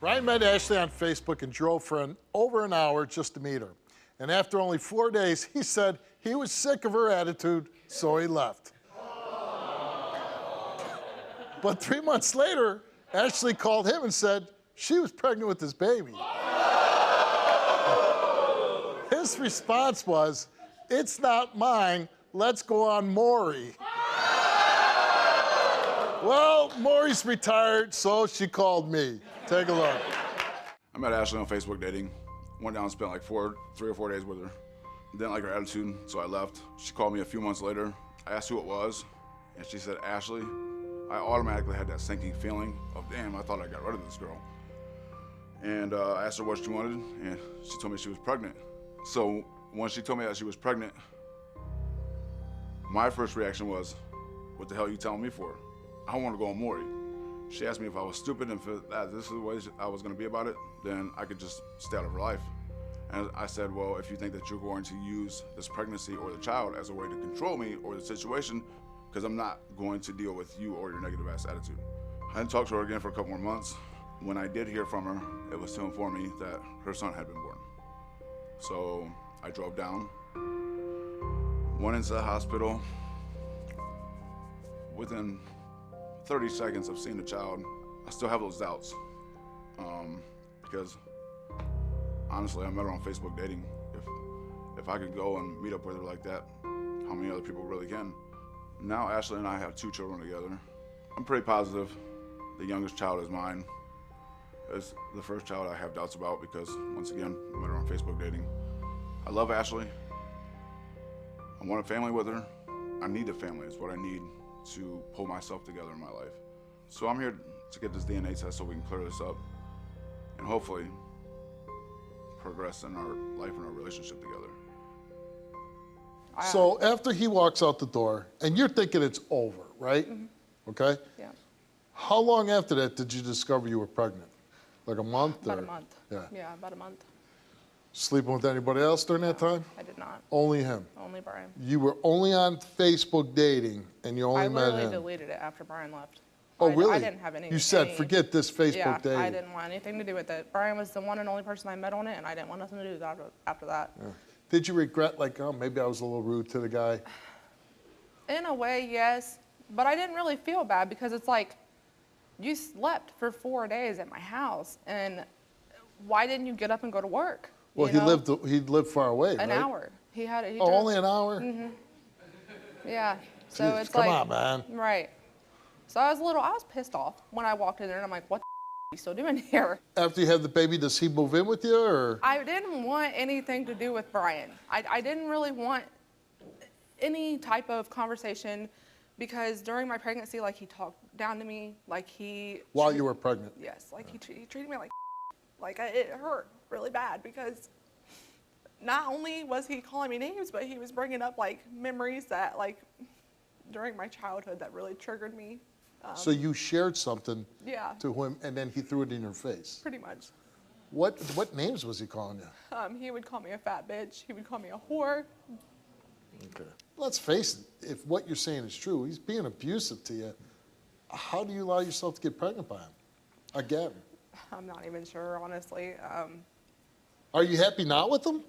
Brian met Ashley on Facebook and drove for over an hour just to meet her. And after only 4 days, he said he was sick of her attitude, so he left. But 3 months later, Ashley called him and said she was pregnant with his baby. His response was, "It's not mine, let's go on Maury." Well, Maury's retired, so she called me. Take a look. I met Ashley on Facebook dating. Went down and spent like 3 or 4 days with her. Didn't like her attitude, so I left. She called me a few months later. I asked who it was, and she said, "Ashley." I automatically had that sinking feeling of, damn, I thought I got rid of this girl. And I asked her what she wanted, and she told me she was pregnant. So when she told me that she was pregnant, my first reaction was, what the hell are you telling me for? I want to go on Maury. She asked me if I was stupid and if this is the way I was going to be about it, then I could just stay out of her life. And I said, well, if you think that you're going to use this pregnancy or the child as a way to control me or the situation, because I'm not going to deal with you or your negative ass attitude. I didn't talk to her again for a couple more months. When I did hear from her, it was to inform me that her son had been born. So I drove down, went into the hospital. Within 30 seconds of seeing the child, I still have those doubts. Because honestly, I met her on Facebook dating. If I could go and meet up with her like that, how many other people really can? Now Ashley and I have 2 children together. I'm pretty positive the youngest child is mine. It's the first child I have doubts about because, once again, I met her on Facebook dating. I love Ashley. I want a family with her. I need a family. It's what I need to pull myself together in my life. So I'm here to get this DNA test so we can clear this up and hopefully progress in our life and our relationship together. So after he walks out the door, and you're thinking it's over, right? Mm-hmm. Okay? Yeah. How long after that did you discover you were pregnant? Like a month? About or? a month. Yeah, about a month. Sleeping with anybody else during that time? I did not. Only him? Only Brian. You were only on Facebook dating, and you only met him? I literally deleted it after Brian left. Oh, really? I didn't have any. You said, forget this Facebook dating. Yeah, I didn't want anything to do with it. Brian was the one and only person I met on it, and I didn't want nothing to do with that after that. Yeah. Did you regret, like, oh, maybe I was a little rude to the guy? In a way, yes. But I didn't really feel bad because it's like, you slept for 4 days at my house, and why didn't you get up and go to work? Well, he lived far away, right? An hour. He drove. Only an hour? Mm-hmm. Yeah. So Jeez, it's come like, on, man. Right. So I was pissed off when I walked in there, and I'm like, what the are you still doing here? After you had the baby, does he move in with you, or? I didn't want anything to do with Brian. I didn't really want any type of conversation because during my pregnancy, like, he talked down to me, like he... While you were pregnant? Yes, like he treated me like it hurt really bad because not only was he calling me names, but he was bringing up, like, memories that, like, during my childhood that really triggered me. So you shared something Yeah. to him, and then he threw it in your face? Pretty much. What names was he calling you? He would call me a fat bitch. He would call me a whore. Okay. Let's face it, if what you're saying is true, he's being abusive to you. How do you allow yourself to get pregnant by him? Again. I'm not even sure, honestly. Are you happy now with him?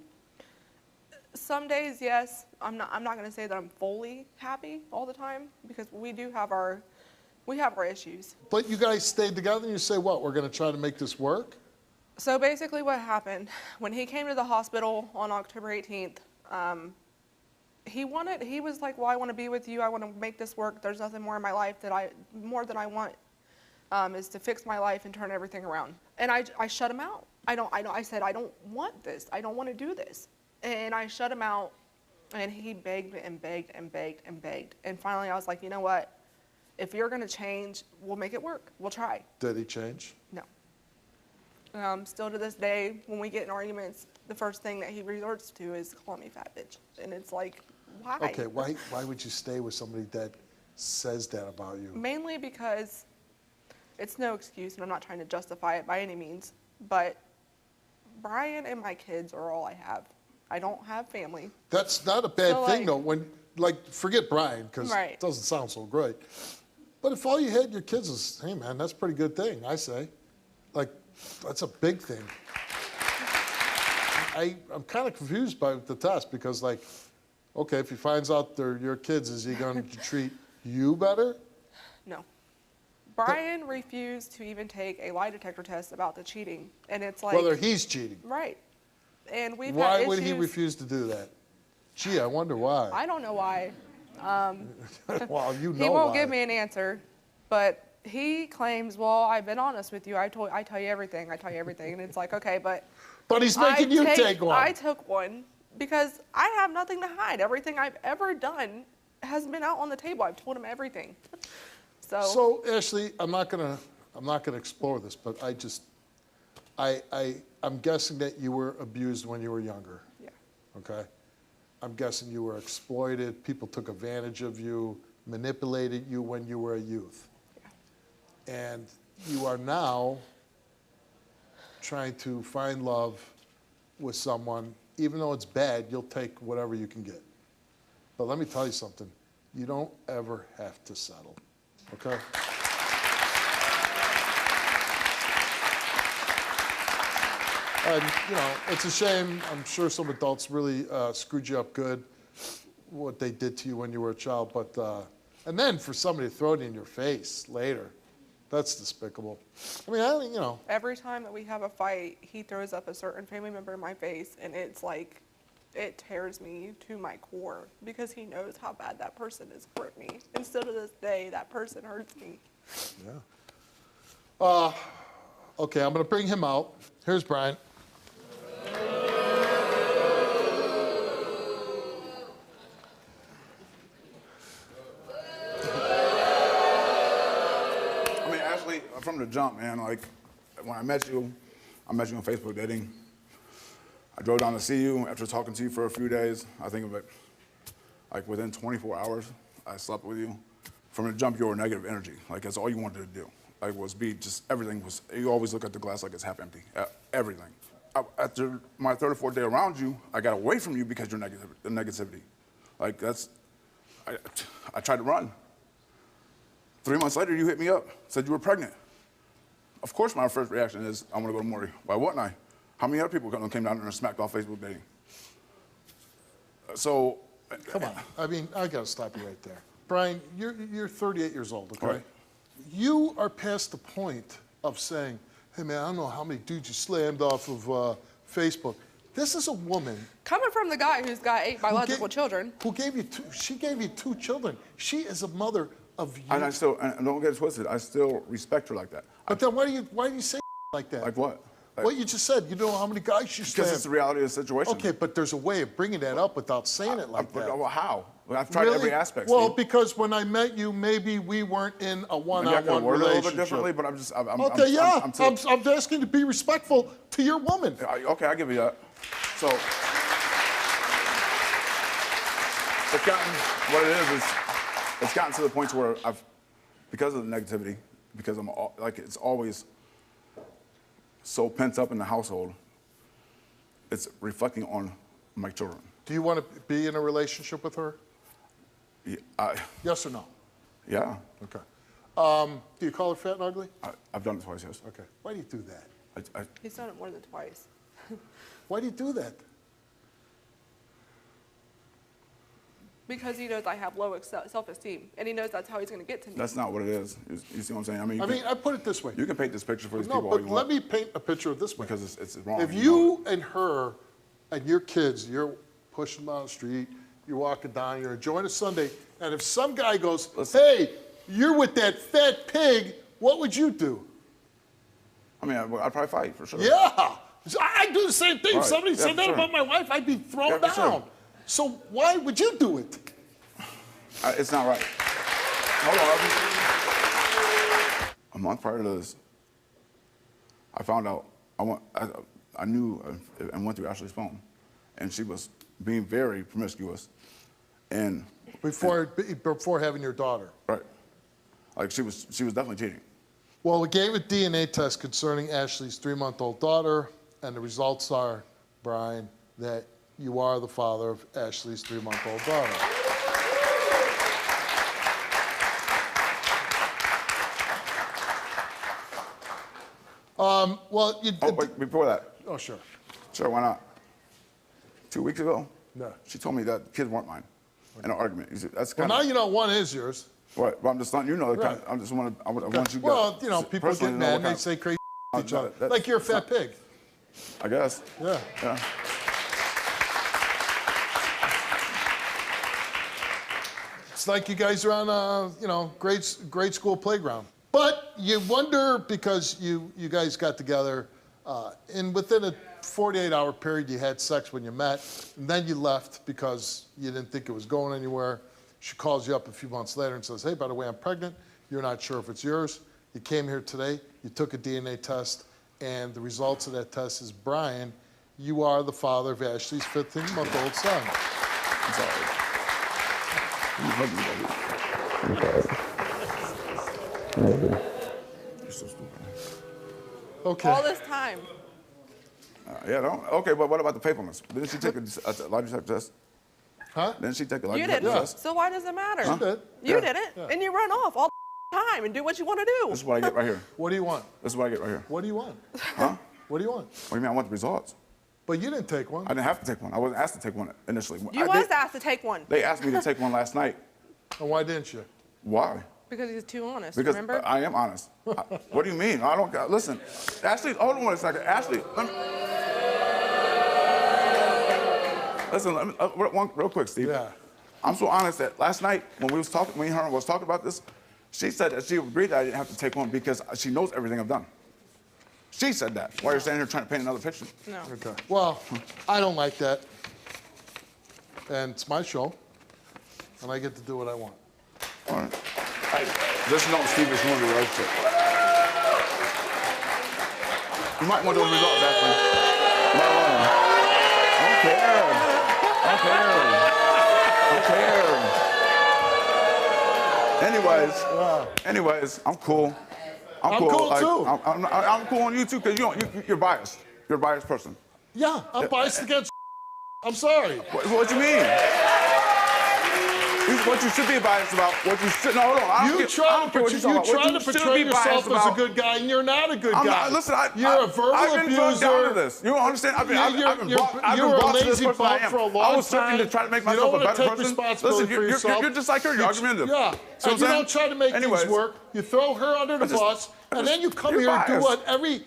Some days, yes. I'm not going to say that I'm fully happy all the time because we have our issues. But you guys stayed together and you say, what, we're going to try to make this work? So basically what happened, when he came to the hospital on October 18th, he was like, well, I want to be with you. I want to make this work. There's nothing more in my life that I want is to fix my life and turn everything around. And I shut him out. I said, I don't want this. I don't want to do this. And I shut him out, and he begged and begged and begged and begged. And finally I was like, you know what? If you're going to change, we'll make it work. We'll try. Did he change? No. Still to this day, when we get in arguments, the first thing that he resorts to is call me fat bitch. And it's like, why? Okay, why would you stay with somebody that says that about you? Mainly because it's no excuse, and I'm not trying to justify it by any means, but Brian and my kids are all I have. I don't have family. That's not a bad thing, though. When, like, forget Brian, because Right. it doesn't sound so great. But if all you had your kids is, hey, man, that's a pretty good thing, I say. Like, That's a big thing. I'm kind of confused by the test because, like, okay, if he finds out they're your kids, is he going to treat you better? No. Brian refused to even take a lie detector test about the cheating, and it's like Whether he's cheating. right. And we've had Why issues. would he refuse to do that? Gee, I wonder why. I don't know why. Well, you know He won't why. give me an answer, but he claims, well, I've been honest with you. I tell you everything. And it's like, okay, but But he's making you take one. I took one because I have nothing to hide. Everything I've ever done has been out on the table. I've told him everything. So Ashley, I'm not gonna explore this, but I'm guessing that you were abused when you were younger. Yeah. Okay. I'm guessing you were exploited. People took advantage of you, manipulated you when you were a youth. Yeah. And you are now trying to find love with someone, even though it's bad, you'll take whatever you can get. But let me tell you something. You don't ever have to settle. Okay? And, you know, it's a shame. I'm sure some adults really screwed you up good, what they did to you when you were a child. But, and then for somebody to throw it in your face later, that's despicable. I mean, you know. Every time that we have a fight, he throws up a certain family member in my face, and it's like, it tears me to my core because he knows how bad that person has hurt me. And still to this day, that person hurts me. Yeah. Okay, I'm going to bring him out. Here's Brian. I mean, Ashley, from the jump, man, like, when I met you on Facebook dating. I drove down to see you after talking to you for a few days. I think of it, like within 24 hours, I slept with you. From the jump, you were negative energy. Like, that's all you wanted to do. Like, was be just, everything was, you always look at the glass like it's half empty. Everything. After my third or fourth day around you, I got away from you because you're the negativity. Like, that's, I tried to run. 3 months later, you hit me up, said you were pregnant. Of course, my first reaction is, I'm gonna go to Maury. Why wouldn't I? How many other people came down there and smacked off Facebook dating? So. Come on. I mean, I got to stop you right there. Brian, you're 38 years old, okay? Right. You are past the point of saying, hey, man, I don't know how many dudes you slammed off of Facebook. This is a woman. Coming from the guy who's got 8 biological children. Who gave you she gave you 2 children. She is a mother of you. And and don't get it twisted, I still respect her like that. But then why do you say like that? Like what? What you just said, you know how many guys you slammed. Because it's the reality of the situation. Okay, but there's a way of bringing that up without saying it like that. Well, how? I've tried Really? every aspect. Well, Steve. because when I met you, maybe we weren't in a Maybe I one-on-one could word it a little bit relationship. differently, but I'm just. I'm asking to be respectful to your woman. Okay, I'll give you that. So, it's gotten, what it is it's gotten to the point where because of the negativity, because I'm like, it's always so pent up in the household, it's reflecting on my children. Do you want to be in a relationship with her? Yeah, Yes or no? yeah. Okay. Do you call her fat and ugly? I've done it twice, yes. Okay. Why do you do that? He's done it more than twice. Why do you do that? Because he knows I have low self-esteem, and he knows that's how he's going to get to me. That's not what it is. You see what I'm saying? I mean, I put it this way. You can paint this picture for these No, people all but you want. let me paint a picture of this way. Because it's wrong. If you and her and your kids, you're pushing them down the street, you're walking down, you're enjoying a Sunday, and if some guy goes, hey, you're with that fat pig, what would you do? I mean, I'd probably fight, for sure. Yeah. I do the same thing. If Right. somebody Yeah, said for that sure. about my wife, I'd be thrown Yeah, for down. sure. So why would you do it? It's not right. Hold on. A month prior to this, I found out, I knew and went through Ashley's phone, and she was being very promiscuous. And Before having your daughter. right. Like, she was definitely cheating. Well, we gave a DNA test concerning Ashley's 3-month-old daughter, and the results are, Brian, that you are the father of Ashley's 3-month-old daughter. Well, you Oh, did. wait, before that. Oh, sure. Sure, why not? 2 weeks ago, No. she told me that the kids weren't mine in an argument. You see, that's Well, kind now you know one is yours. Right, but I'm just letting you know. Right. I just want to. I want you. Well, guys you know, people personally get to know mad what and they kind say crazy to each no, other. that's Like you're a fat pig. I guess. Yeah. Yeah. It's like you guys are on a, you know, grade school playground. But you wonder because you guys got together, and within a 48-hour period you had sex when you met, and then you left because you didn't think it was going anywhere. She calls you up a few months later and says, hey, by the way, I'm pregnant. You're not sure if it's yours. You came here today. You took a DNA test, and the results of that test is, Brian, you are the father of Ashley's 15-month-old son. I'm sorry. You hug me, baby. I'm sorry. You're so stupid. Okay. All this time. Yeah. Don't. Okay, but what about the paperless? Didn't she take a lie detector test? Huh? Didn't she take a lie You detector didn't. test? So why does it matter? She did. You Yeah. didn't. Yeah. And you run off all the time and do what you want to do. This is what I get right here. What do you want? This is what I get right here. What do you want? Huh? What do you want? What do you mean? I want the results. But you didn't take one. I didn't have to take one. I wasn't asked to take one initially. You was asked to take one. They asked me to take one last night. And why didn't you? Why? Because he's too honest, Because remember? I am honest. What do you mean? I don't. Listen, Ashley. Hold on a second. Ashley. Listen. Let me, real quick, Steve. Yeah. I'm so honest that last night when we was talking, when her was talking about this, she said that she agreed that I didn't have to take one because she knows everything I've done. She said that. While you're standing here trying to paint another picture. No. Okay. Well, I don't like that. And it's my show. And I get to do what I want. All right. Just know Steve is ruining the relationship. You might want those results, Ashley. No. I don't care. I don't care. Anyways, I'm cool. I'm cool Like, too. I'm cool on you too, because you're biased. You're a biased person. Yeah, I'm biased against. I'm sorry. What you mean? What you should be biased about, what you should, no, hold on. I don't You care- I try don't care what to you're talking about. What you portray should be biased yourself as a about- good guy, and you're not a good I'm guy. not, listen, You're a verbal I've been drugged down to abuser. this. You don't understand? I've been You're a lazy bum bum for a long I was searching to time. try to make You don't myself a wanna better take person. responsibility Listen, for yourself. you're just like her. You're argumentative. Yeah, See what and I'm you saying? don't try to make Anyways, things work. You throw her under the bus, and then you come you're here and do biased. what every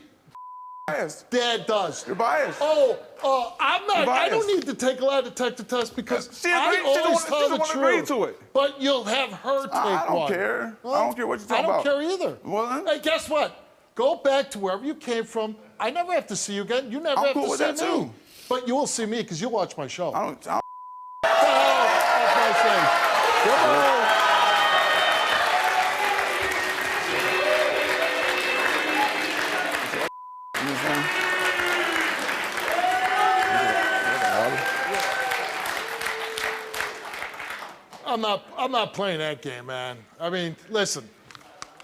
biased. dad does. You're biased. I'm not. You're I don't biased. need to take a lie detector test because She agreed- I she don't always wanna- tell she the don't wanna agree truth. to it. But you'll have her take one. I don't care. I don't care what you're talking I don't about. care either. Well, then. Hey, guess what? Go back to wherever you came from. I never have to see you again. You never I'm have cool to with see that, me. too. But you will see me because you'll watch my show. I don't. That's my thing. Goodbye. You understand? I'm not playing that game, man. I mean, listen,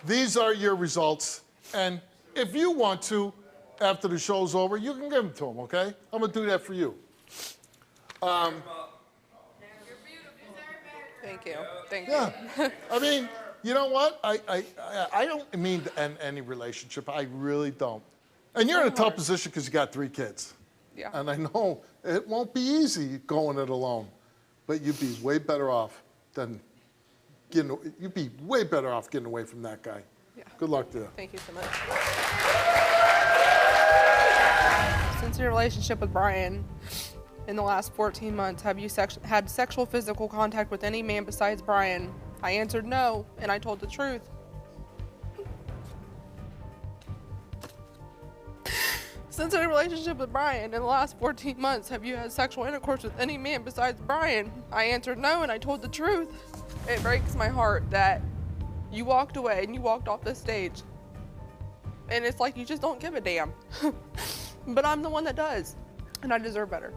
these are your results, and if you want to, after the show's over, you can give them to them, okay? I'm gonna do that for you. Thank you. Thank you. Yeah. I mean, you know what? I don't mean to end any relationship. I really don't. And you're in a tough position because you got 3 kids. Yeah. And I know it won't be easy going it alone, but you'd be way better off than you'd be way better off getting away from that guy. Yeah. Good luck to you. Thank you so much. Since your relationship with Brian, in the last 14 months, have you had sexual physical contact with any man besides Brian? I answered no, and I told the truth. Since your relationship with Brian, in the last 14 months, have you had sexual intercourse with any man besides Brian? I answered no, and I told the truth. It breaks my heart that you walked away and you walked off the stage. And it's like you just don't give a damn. But I'm the one that does, and I deserve better.